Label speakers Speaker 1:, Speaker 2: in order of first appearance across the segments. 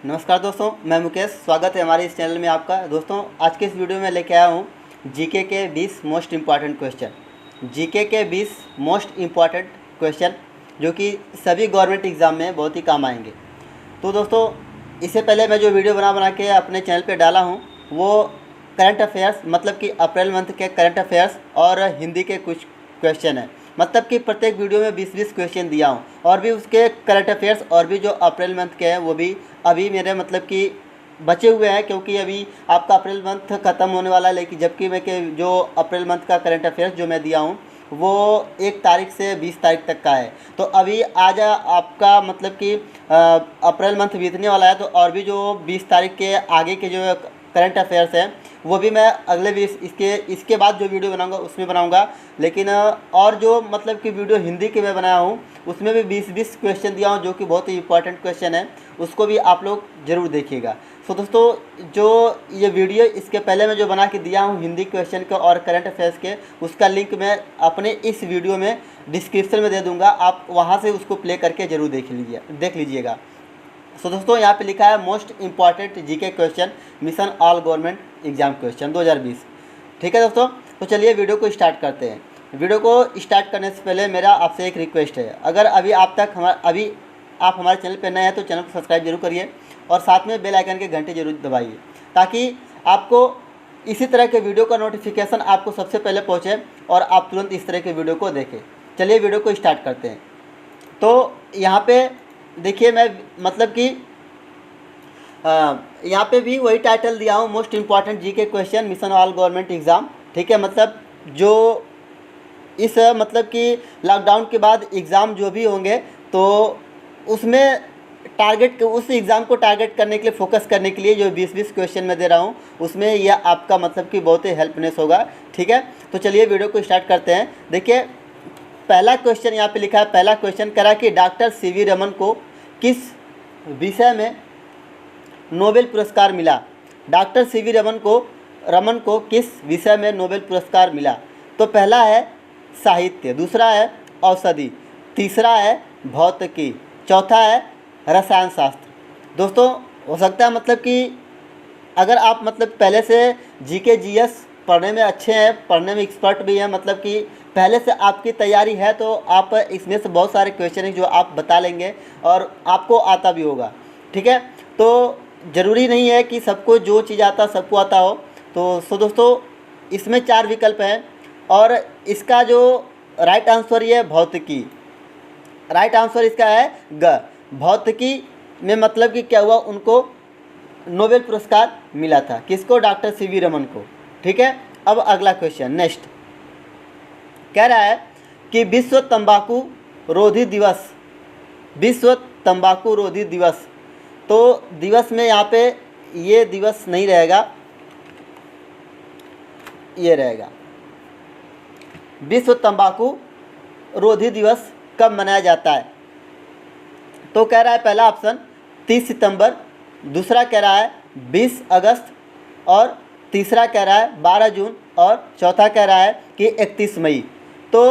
Speaker 1: नमस्कार दोस्तों, मैं मुकेश। स्वागत है हमारे इस चैनल में आपका। दोस्तों, आज के इस वीडियो में लेके आया हूँ जीके के 20 मोस्ट इम्पॉर्टेंट क्वेश्चन। जीके के 20 मोस्ट इम्पॉर्टेंट क्वेश्चन जो कि सभी गवर्नमेंट एग्ज़ाम में बहुत ही काम आएंगे। तो दोस्तों, इससे पहले मैं जो वीडियो बना के अपने चैनल पे डाला हूँ वो करंट अफेयर्स, मतलब कि अप्रैल मंथ के करंट अफेयर्स और हिंदी के कुछ क्वेश्चन हैं। मतलब कि प्रत्येक वीडियो में 20-20 क्वेश्चन दिया हूँ, और भी उसके करंट अफेयर्स और भी जो अप्रैल मंथ के हैं वो भी अभी मेरे मतलब कि बचे हुए हैं, क्योंकि अभी आपका अप्रैल मंथ ख़त्म होने वाला है। लेकिन जबकि मैं के जो अप्रैल मंथ का करंट अफेयर्स जो मैं दिया हूँ वो 1 तारीख से 20 तारीख तक का है। तो अभी आज आपका मतलब कि अप्रैल मंथ बीतने वाला है, तो और भी जो 20 तारीख के आगे के जो करंट अफेयर्स हैं वो भी मैं अगले इसके बाद जो वीडियो बनाऊंगा उसमें बनाऊंगा। लेकिन और जो मतलब कि वीडियो हिंदी के मैं बनाया हूँ उसमें भी 20-20 क्वेश्चन दिया हूँ जो कि बहुत ही इंपॉर्टेंट क्वेश्चन है, उसको भी आप लोग ज़रूर देखिएगा। सो दोस्तों, जो ये वीडियो इसके पहले मैं जो बना के दिया हूँ हिंदी क्वेश्चन के और करंट अफेयर्स के, उसका लिंक मैं अपने इस वीडियो में डिस्क्रिप्शन में दे दूँगा। आप वहाँ से उसको प्ले करके ज़रूर देख लीजिएगा। सो दोस्तों, यहाँ पे लिखा है most important GK question mission all government exam question 2020। ठीक है दोस्तों, तो चलिए वीडियो को स्टार्ट करते हैं। वीडियो को स्टार्ट करने से पहले मेरा आपसे एक रिक्वेस्ट है, अगर अभी आप हमारे चैनल पर नए हैं तो चैनल को सब्सक्राइब जरूर करिए और साथ में बेल आइकन के घंटे जरूर दबाइए, ताकि आपको इसी तरह के वीडियो का नोटिफिकेशन आपको सबसे पहले पहुँचे और आप तुरंत इस तरह के वीडियो को देखें। चलिए वीडियो को स्टार्ट करते हैं। तो यहाँ पे देखिए, मैं मतलब कि यहाँ पे भी वही टाइटल दिया हूँ, most important GK question mission all government exam. ठीक है, मतलब जो इस मतलब कि लॉकडाउन के बाद एग्ज़ाम जो भी होंगे तो उसमें उस एग्ज़ाम को टारगेट करने के लिए, फोकस करने के लिए जो 20-20 क्वेश्चन मैं दे रहा हूँ उसमें यह आपका मतलब कि बहुत ही हेल्पनेस होगा। ठीक है, तो चलिए वीडियो को स्टार्ट करते हैं। देखिए, पहला क्वेश्चन यहाँ पे लिखा है। पहला क्वेश्चन करा कि डॉक्टर सीवी रमन को किस विषय में नोबेल पुरस्कार मिला। डॉक्टर सीवी रमन को किस विषय में नोबेल पुरस्कार मिला। तो पहला है साहित्य, दूसरा है औषधि, तीसरा है भौतिकी, चौथा है रसायन शास्त्र। दोस्तों, हो सकता है मतलब कि अगर आप मतलब पहले से जीके जीएस पढ़ने में अच्छे हैं, पढ़ने में एक्सपर्ट भी हैं, मतलब कि पहले से आपकी तैयारी है, तो आप इसमें से बहुत सारे क्वेश्चन हैं जो आप बता लेंगे और आपको आता भी होगा। ठीक है, तो ज़रूरी नहीं है कि सबको जो चीज़ आता सबको आता हो। तो दोस्तों, इसमें 4 विकल्प हैं और इसका जो राइट आंसर ये है भौतिकी। राइट आंसर इसका है ग। भौतिकी में मतलब कि क्या हुआ, उनको नोबेल पुरस्कार मिला था। किसको? डॉक्टर सीवी रमन को। ठीक है, अब अगला क्वेश्चन नेक्स्ट कह रहा है कि विश्व तंबाकू रोधी दिवस। विश्व तंबाकू रोधी दिवस, तो दिवस में यहाँ पे ये दिवस नहीं रहेगा, ये रहेगा। विश्व तंबाकू रोधी दिवस कब मनाया जाता है? तो कह रहा है पहला ऑप्शन 30 सितंबर, दूसरा कह रहा है 20 अगस्त, और तीसरा कह रहा है 12 जून, और चौथा कह रहा है कि 31 मई। तो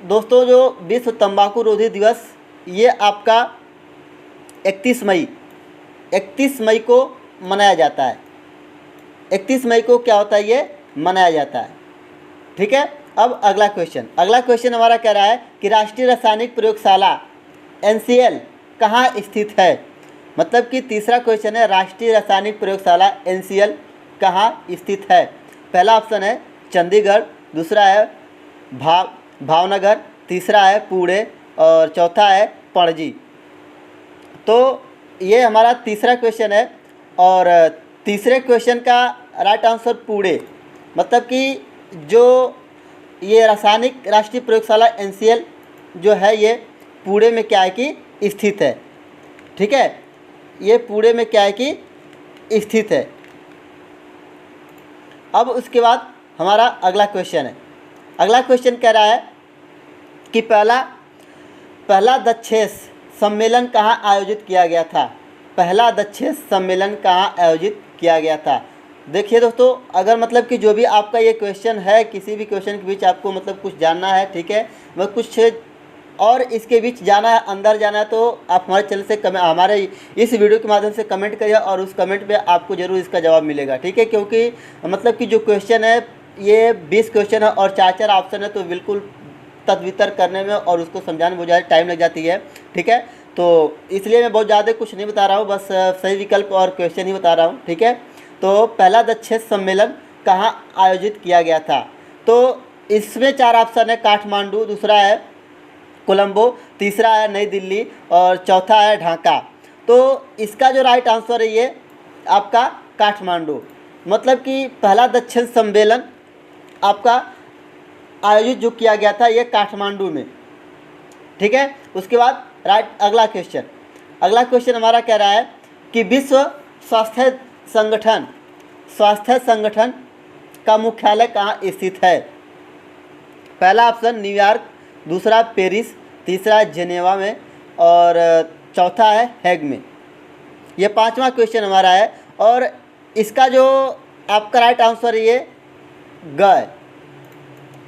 Speaker 1: दोस्तों, जो विश्व तंबाकू रोधी दिवस ये आपका 31 मई को मनाया जाता है। 31 मई को क्या होता है, ये मनाया जाता है। ठीक है, अब अगला क्वेश्चन हमारा कह रहा है कि राष्ट्रीय रासायनिक प्रयोगशाला NCL कहाँ स्थित है। मतलब कि तीसरा क्वेश्चन है राष्ट्रीय रासायनिक प्रयोगशाला NCL कहाँ स्थित है। पहला ऑप्शन है चंडीगढ़, दूसरा है भावनगर, तीसरा है पुणे, और चौथा है पणजी। तो ये हमारा तीसरा क्वेश्चन है, और तीसरे क्वेश्चन का राइट आंसर पुणे। मतलब कि जो ये रासायनिक राष्ट्रीय प्रयोगशाला NCL जो है ये पुणे में क्या है कि स्थित है। ठीक है, ये पुणे में क्या है कि स्थित है। अब उसके बाद हमारा अगला क्वेश्चन है। अगला क्वेश्चन कह रहा है कि पहला दक्षेस सम्मेलन कहाँ आयोजित किया गया था। पहला दक्षेस सम्मेलन कहाँ आयोजित किया गया था। देखिए दोस्तों, अगर मतलब कि जो भी आपका ये क्वेश्चन है, किसी भी क्वेश्चन के बीच आपको मतलब कुछ जानना है, ठीक है, वह कुछ और इसके बीच जाना है, अंदर जाना है, तो आप हमारे चैनल से हमारे इस वीडियो के माध्यम से कमेंट करिए और उस कमेंट पे आपको ज़रूर इसका जवाब मिलेगा, ठीक है। क्योंकि मतलब कि जो क्वेश्चन है ये 20 क्वेश्चन है और 4-4 ऑप्शन है, तो बिल्कुल तदवितर करने में और उसको समझाने में बहुत ज़्यादा टाइम लग जाती है, ठीक है। तो इसलिए मैं बहुत ज़्यादा कुछ नहीं बता रहा हूँ, बस सही विकल्प और क्वेश्चन ही बता रहा हूँ, ठीक है। तो पहला दक्षिण सम्मेलन कहाँ आयोजित किया गया था? तो इसमें 4 ऑप्शन है, काठमांडू, दूसरा है कोलंबो, तीसरा है नई दिल्ली और चौथा है ढाका। तो इसका जो राइट आंसर है ये आपका काठमांडू, मतलब कि पहला दक्षिण सम्मेलन आपका आयोजित जो किया गया था ये काठमांडू में, ठीक है। उसके बाद अगला क्वेश्चन हमारा कह रहा है कि विश्व स्वास्थ्य संगठन का मुख्यालय कहाँ स्थित है? पहला ऑप्शन न्यूयॉर्क, दूसरा पेरिस, तीसरा जेनेवा में और चौथा है हैग में। ये 5वां क्वेश्चन हमारा है और इसका जो आपका राइट आंसर है ये ग है।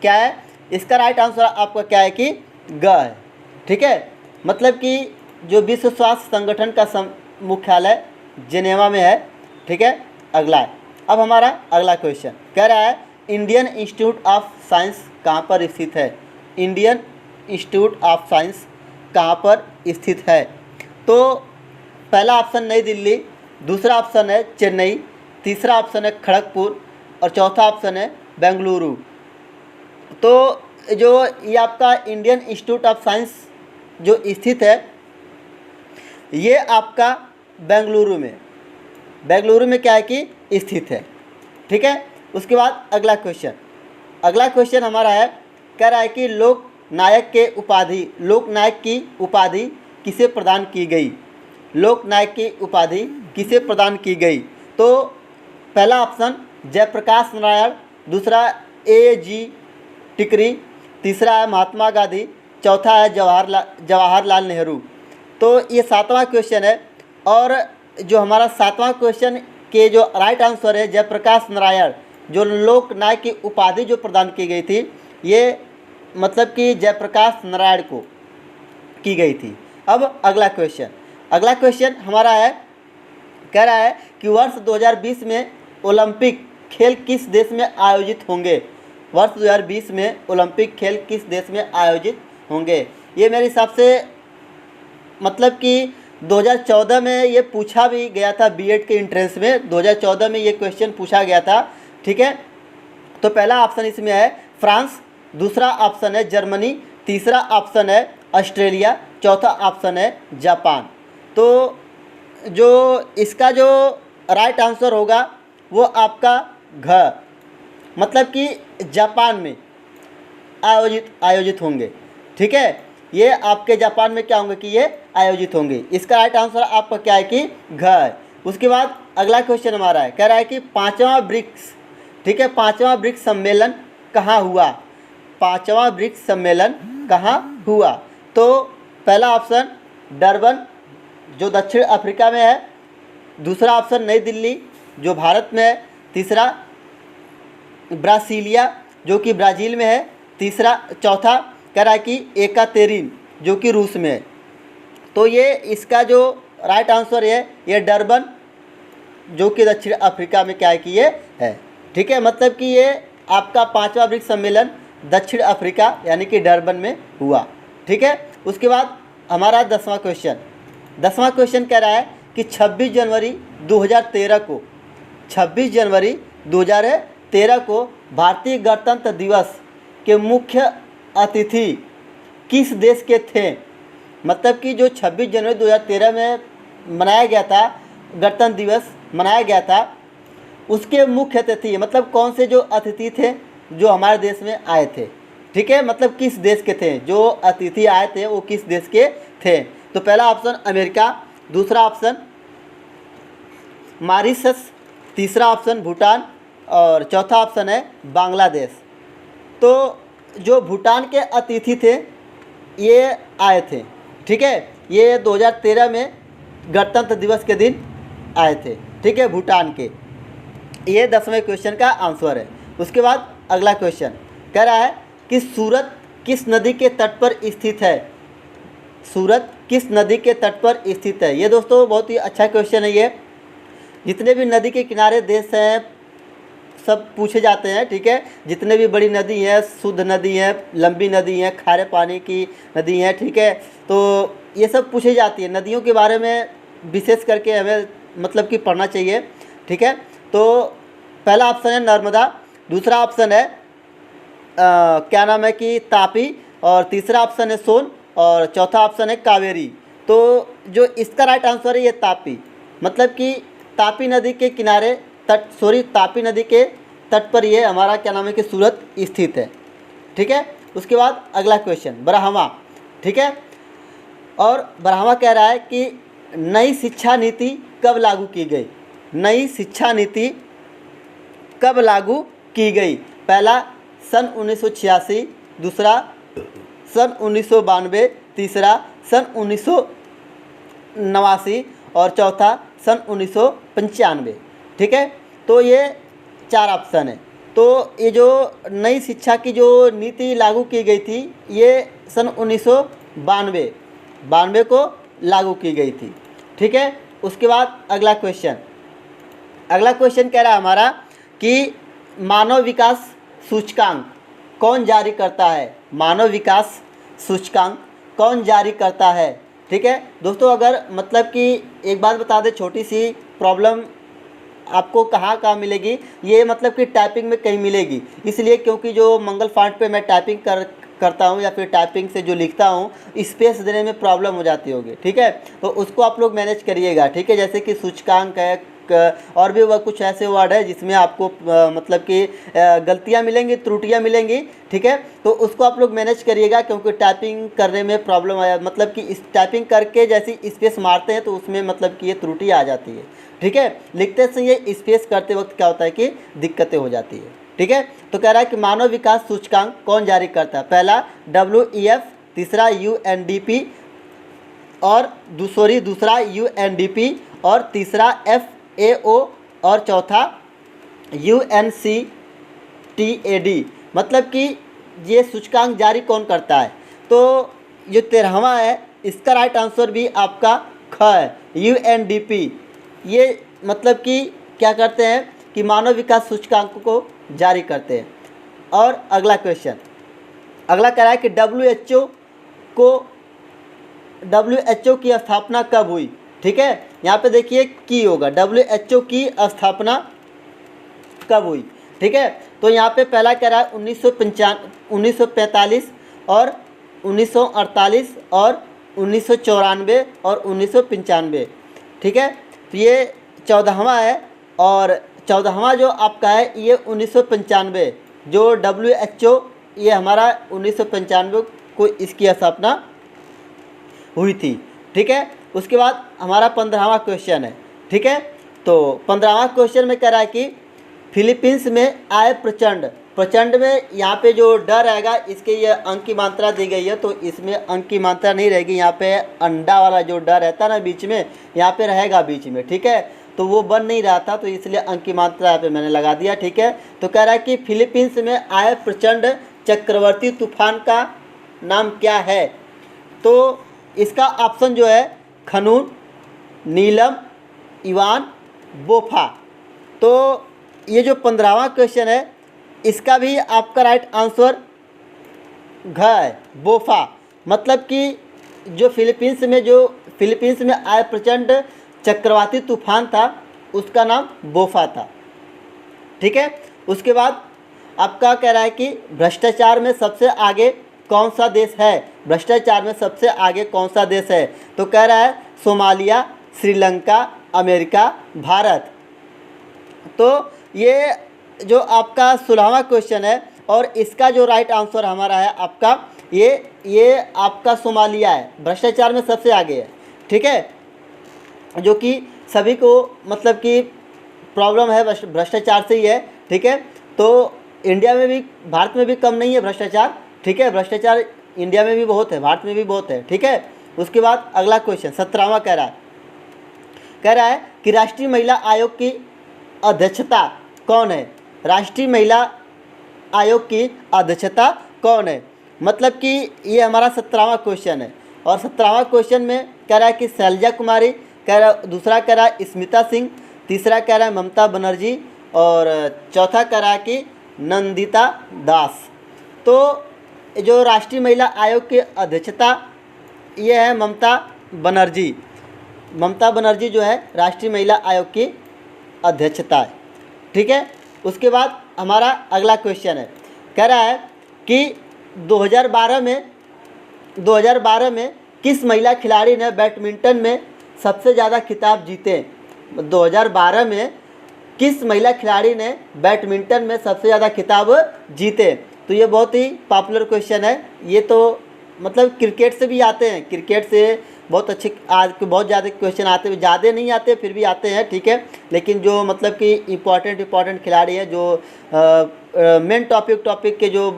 Speaker 1: क्या है इसका राइट आंसर आपका? क्या है कि ग है, ठीक है। मतलब कि जो विश्व स्वास्थ्य संगठन का मुख्यालय जेनेवा में है, ठीक है। अगला है, अब हमारा अगला क्वेश्चन कह रहा है इंडियन इंस्टीट्यूट ऑफ साइंस कहाँ पर स्थित है? इंडियन इंस्टीट्यूट ऑफ साइंस कहाँ पर स्थित है? तो पहला ऑप्शन नई दिल्ली, दूसरा ऑप्शन है चेन्नई, तीसरा ऑप्शन है खड़गपुर और चौथा ऑप्शन है बेंगलुरु। तो जो ये आपका इंडियन इंस्टीट्यूट ऑफ साइंस जो स्थित है ये आपका बेंगलुरु में क्या है कि स्थित है, ठीक है। उसके बाद अगला क्वेश्चन हमारा है, कह रहा है कि लोकनायक की उपाधि किसे प्रदान की गई? लोकनायक की उपाधि किसे प्रदान की गई? तो पहला ऑप्शन जयप्रकाश नारायण, दूसरा A.G. टिकरी, तीसरा है महात्मा गांधी, चौथा है जवाहरलाल नेहरू। तो ये 7वां क्वेश्चन है और जो हमारा 7वां क्वेश्चन के जो राइट आंसर है जयप्रकाश नारायण, जो लोकनायक की उपाधि जो प्रदान की गई थी ये मतलब कि जयप्रकाश नारायण को की गई थी। अब अगला क्वेश्चन हमारा है, कह रहा है कि वर्ष 2020 में ओलंपिक खेल किस देश में आयोजित होंगे? वर्ष 2020 में ओलंपिक खेल किस देश में आयोजित होंगे? ये मेरे हिसाब से मतलब कि 2014 में ये पूछा भी गया था, बीएड के एंट्रेंस में 2014 में ये क्वेश्चन पूछा गया था, ठीक है। तो पहला ऑप्शन इसमें है फ्रांस, दूसरा ऑप्शन है जर्मनी, तीसरा ऑप्शन है ऑस्ट्रेलिया, चौथा ऑप्शन है जापान। तो जो इसका जो राइट आंसर होगा वो आपका घ मतलब कि जापान में आयोजित होंगे, ठीक है। ये आपके जापान में क्या होंगे कि ये आयोजित होंगे। इसका राइट आंसर आपका क्या है कि घ है। उसके बाद अगला क्वेश्चन हमारा है, कह रहा है कि 5वां ब्रिक्स, ठीक है, 5वां ब्रिक्स सम्मेलन कहाँ हुआ? 5वां ब्रिक्स सम्मेलन कहाँ हुआ? तो पहला ऑप्शन डरबन जो दक्षिण अफ्रीका में है, दूसरा ऑप्शन नई दिल्ली जो भारत में है, तीसरा ब्रासीलिया जो कि ब्राज़ील में है, चौथा कह रहा है कि एकातेरिन जो कि रूस में है। तो ये इसका जो राइट आंसर है ये डरबन जो कि दक्षिण अफ्रीका में क्या है कि ये है, ठीक है। मतलब कि ये आपका 5वां ब्रिक्स सम्मेलन दक्षिण अफ्रीका यानी कि डरबन में हुआ, ठीक है। उसके बाद हमारा 10वां क्वेश्चन कह रहा है कि 26 जनवरी 2013 को भारतीय गणतंत्र दिवस के मुख्य अतिथि किस देश के थे? मतलब कि जो 26 जनवरी 2013 में मनाया गया था, गणतंत्र दिवस मनाया गया था, उसके मुख्य अतिथि मतलब कौन से जो अतिथि थे जो हमारे देश में आए थे, ठीक है। मतलब किस देश के थे जो अतिथि आए थे, वो किस देश के थे? तो पहला ऑप्शन अमेरिका, दूसरा ऑप्शन मॉरिशस, तीसरा ऑप्शन भूटान और चौथा ऑप्शन है बांग्लादेश। तो जो भूटान के अतिथि थे ये आए थे, ठीक है। ये 2013 में गणतंत्र दिवस के दिन आए थे, ठीक है, भूटान के। ये 10वें क्वेश्चन का आंसर है। उसके बाद अगला क्वेश्चन कह रहा है कि सूरत किस नदी के तट पर स्थित है? सूरत किस नदी के तट पर स्थित है? ये दोस्तों बहुत ही अच्छा क्वेश्चन है ये। जितने भी नदी के किनारे देश हैं सब पूछे जाते हैं, ठीक है। जितने भी बड़ी नदी हैं, शुद्ध नदी हैं, लंबी नदी हैं, खारे पानी की नदी हैं, ठीक है, तो ये सब पूछी जाती है। नदियों के बारे में विशेष करके हमें मतलब कि पढ़ना चाहिए, ठीक है। तो पहला ऑप्शन है नर्मदा, दूसरा ऑप्शन है क्या नाम है कि तापी, और तीसरा ऑप्शन है सोन, और चौथा ऑप्शन है कावेरी। तो जो इसका राइट आंसर है ये तापी, मतलब कि तापी नदी के किनारे तापी नदी के तट पर ये हमारा क्या नाम है कि सूरत स्थित है, ठीक है। उसके बाद अगला क्वेश्चन ब्रह्मा, ठीक है। और ब्रह्मा कह रहा है कि नई शिक्षा नीति कब लागू की गई? नई शिक्षा नीति कब लागू की गई? पहला सन 1986, दूसरा सन 1992, तीसरा सन 1989 और चौथा सन 1995, ठीक है। तो ये 4 ऑप्शन है। तो ये जो नई शिक्षा की जो नीति लागू की गई थी ये सन 1992 को लागू की गई थी, ठीक है। उसके बाद अगला क्वेश्चन कह रहा है हमारा कि मानव विकास सूचकांक कौन जारी करता है? मानव विकास सूचकांक कौन जारी करता है, ठीक है। दोस्तों अगर मतलब कि एक बात बता दें, छोटी सी प्रॉब्लम आपको कहाँ मिलेगी, ये मतलब कि टाइपिंग में कहीं मिलेगी, इसलिए क्योंकि जो मंगल फॉन्ट पे मैं टाइपिंग करता हूँ या फिर टाइपिंग से जो लिखता हूँ स्पेस देने में प्रॉब्लम हो जाती होगी, ठीक है। तो उसको आप लोग मैनेज करिएगा, ठीक है। जैसे कि सूचकांक है और भी वह कुछ ऐसे वर्ड है जिसमें आपको मतलब कि गलतियाँ मिलेंगी, त्रुटियाँ मिलेंगी, ठीक है। तो उसको आप लोग मैनेज करिएगा, क्योंकि टाइपिंग करने में प्रॉब्लम आया, मतलब कि इस टाइपिंग करके जैसे स्पेस मारते हैं तो उसमें मतलब कि ये त्रुटि आ जाती है, ठीक है। लिखते समय ये स्पेस करते वक्त क्या होता है कि दिक्कतें हो जाती है, ठीक है। तो कह रहा है कि मानव विकास सूचकांक कौन जारी करता है? पहला WEF, तीसरा UNDP और दूसरा UNDP और तीसरा FAO और चौथा UNCTAD। मतलब कि ये सूचकांक जारी कौन करता है? तो जो 13वां है इसका राइट आंसर भी आपका ख है, UNDP। ये मतलब कि क्या करते हैं कि मानव विकास सूचकांक को जारी करते हैं। और अगला क्वेश्चन कह रहा है कि WHO की स्थापना कब हुई? ठीक है, यहाँ पे देखिए की होगा, WHO की स्थापना कब हुई? ठीक है, तो यहाँ पे पहला कह रहा है 1945 और 1948 और 1994 और 1995। ठीक है, तो ये 14वां है और 14वां जो आपका है ये 1995, जो WHO ये हमारा 1995 को इसकी स्थापना हुई थी। ठीक है, उसके बाद हमारा 15वां क्वेश्चन है। ठीक है, तो 15वां क्वेश्चन में कह रहा है कि फिलीपींस में आए प्रचंड में यहाँ पे जो डर रहेगा इसके ये अंक की मात्रा दी गई है, तो इसमें अंक की मात्रा नहीं रहेगी। यहाँ पे अंडा वाला जो डर रहता है ना बीच में, यहाँ पे रहेगा बीच में। ठीक है, तो वो बन नहीं रहा था, तो इसलिए अंक की मात्रा यहाँ पे मैंने लगा दिया। ठीक है, तो कह रहा है कि फिलीपींस में आए प्रचंड चक्रवर्ती तूफान का नाम क्या है? तो इसका ऑप्शन जो है खनून, नीलम, इवान, बोफा। तो ये जो 15वां क्वेश्चन है इसका भी आपका राइट आंसर घ है, बोफा। मतलब कि जो फिलीपींस में आए प्रचंड चक्रवाती तूफान था उसका नाम बोफा था। ठीक है, उसके बाद आपका कह रहा है कि भ्रष्टाचार में सबसे आगे कौन सा देश है? भ्रष्टाचार में सबसे आगे कौन सा देश है? तो कह रहा है सोमालिया, श्रीलंका, अमेरिका, भारत। तो ये जो आपका 16वां क्वेश्चन है और इसका जो राइट आंसर हमारा है आपका ये आपका सोमालिया है, भ्रष्टाचार में सबसे आगे है। ठीक है, जो कि सभी को मतलब कि प्रॉब्लम है भ्रष्टाचार से ही है। ठीक है, तो इंडिया में भी, भारत में भी कम नहीं है भ्रष्टाचार। ठीक है, भ्रष्टाचार इंडिया में भी बहुत है, भारत में भी बहुत है। ठीक है, उसके बाद अगला क्वेश्चन 17वां कह रहा है कि राष्ट्रीय महिला आयोग की अध्यक्षता कौन है? राष्ट्रीय महिला आयोग की अध्यक्षता कौन है? मतलब कि ये हमारा 17वां क्वेश्चन है। और 17वां क्वेश्चन में कह रहा है कि शैलजा कुमारी, कह रहा दूसरा कह रहा है स्मिता सिंह, तीसरा कह रहा है ममता बनर्जी और चौथा कह रहा है कि नंदिता दास। तो जो राष्ट्रीय महिला आयोग की अध्यक्षता ये है ममता बनर्जी। ममता बनर्जी जो है राष्ट्रीय महिला आयोग की अध्यक्षता है, ठीक है। उसके बाद हमारा अगला क्वेश्चन है, कह रहा है कि 2012 में किस महिला खिलाड़ी ने बैडमिंटन में सबसे ज़्यादा खिताब जीते। 2012 में किस महिला खिलाड़ी ने बैडमिंटन में सबसे ज़्यादा खिताब जीते। तो ये बहुत ही पॉपुलर क्वेश्चन है। ये तो मतलब क्रिकेट से भी आते हैं, क्रिकेट से बहुत अच्छे आज के बहुत ज़्यादा क्वेश्चन आते हैं, ज़्यादा नहीं आते फिर भी आते हैं, ठीक है। लेकिन जो मतलब कि इम्पॉर्टेंट खिलाड़ी है, जो मेन टॉपिक के जो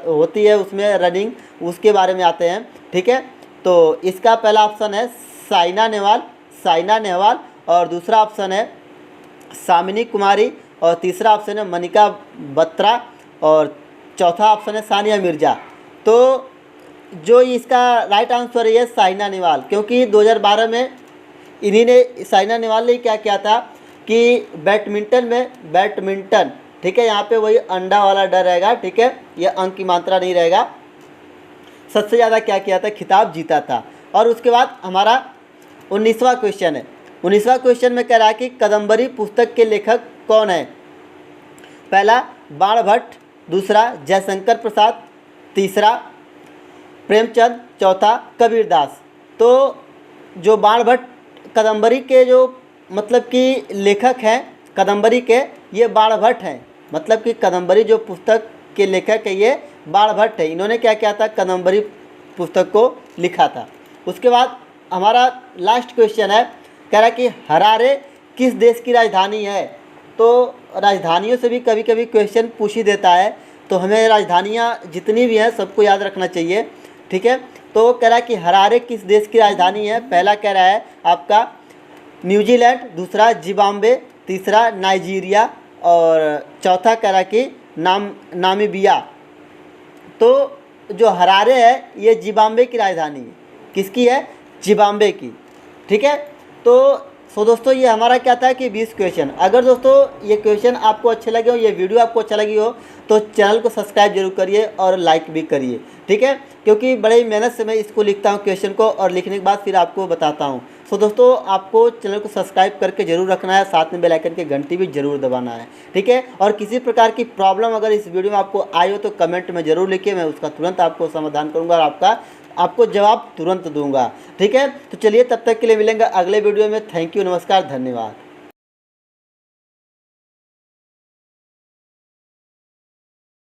Speaker 1: होती है उसमें रनिंग, उसके बारे में आते हैं, ठीक है। तो इसका पहला ऑप्शन है साइना नेहवाल और दूसरा ऑप्शन है सामिनी कुमारी और तीसरा ऑप्शन है मनिका बत्रा और चौथा ऑप्शन है सानिया मिर्ज़ा। तो जो इसका राइट आंसर है साइना नेहवाल, क्योंकि 2012 में इन्हीं ने साइना नेहवाल ने क्या किया था कि बैडमिंटन, ठीक है, यहाँ पे वही अंडा वाला डर रहेगा, ठीक है, ये अंक की मात्रा नहीं रहेगा, सबसे ज़्यादा क्या किया था, खिताब जीता था। और उसके बाद हमारा 19वां क्वेश्चन है। 19वां क्वेश्चन में कह रहा है कि कादम्बरी पुस्तक के लेखक कौन है। पहला बाण भट्ट, दूसरा जयशंकर प्रसाद, तीसरा प्रेमचंद, चौथा कबीरदास। तो जो बाण भट्ट कादम्बरी के जो मतलब कि लेखक हैं कादम्बरी के, ये बाण भट्ट हैं। मतलब कि कादम्बरी जो पुस्तक के लेखक है ये बाण भट्ट है। इन्होंने क्या किया था, कादम्बरी पुस्तक को लिखा था। उसके बाद हमारा लास्ट क्वेश्चन है, कह रहा है कि हरारे किस देश की राजधानी है। तो राजधानियों से भी कभी कभी क्वेश्चन पूछ ही देता है, तो हमें राजधानियाँ जितनी भी हैं सबको याद रखना चाहिए, ठीक है। तो कह रहा है कि हरारे किस देश की राजधानी है। पहला कह रहा है आपका न्यूजीलैंड, दूसरा जिम्बाब्वे, तीसरा नाइजीरिया और चौथा कह रहा है कि नामीबिया। तो जो हरारे है ये जिम्बाब्वे की राजधानी है। किसकी है, जिम्बाब्वे की, ठीक है। तो दोस्तों ये हमारा क्या था कि 20 क्वेश्चन। अगर दोस्तों ये क्वेश्चन आपको अच्छे लगे हो, ये वीडियो आपको अच्छा लगी हो, तो चैनल को सब्सक्राइब जरूर करिए और लाइक भी करिए, ठीक है। क्योंकि बड़े ही मेहनत से मैं इसको लिखता हूँ क्वेश्चन को, और लिखने के बाद फिर आपको बताता हूँ। सो दोस्तों आपको चैनल को सब्सक्राइब करके जरूर रखना है, साथ में बेल आइकन की घंटी भी जरूर दबाना है, ठीक है। और किसी प्रकार की प्रॉब्लम अगर इस वीडियो में आपको आई हो तो कमेंट में ज़रूर लिखिए, मैं उसका तुरंत आपको समाधान करूँगा और आपको जवाब तुरंत दूंगा, ठीक है। तो चलिए तब तक के लिए मिलेंगे अगले वीडियो में। थैंक यू, नमस्कार, धन्यवाद।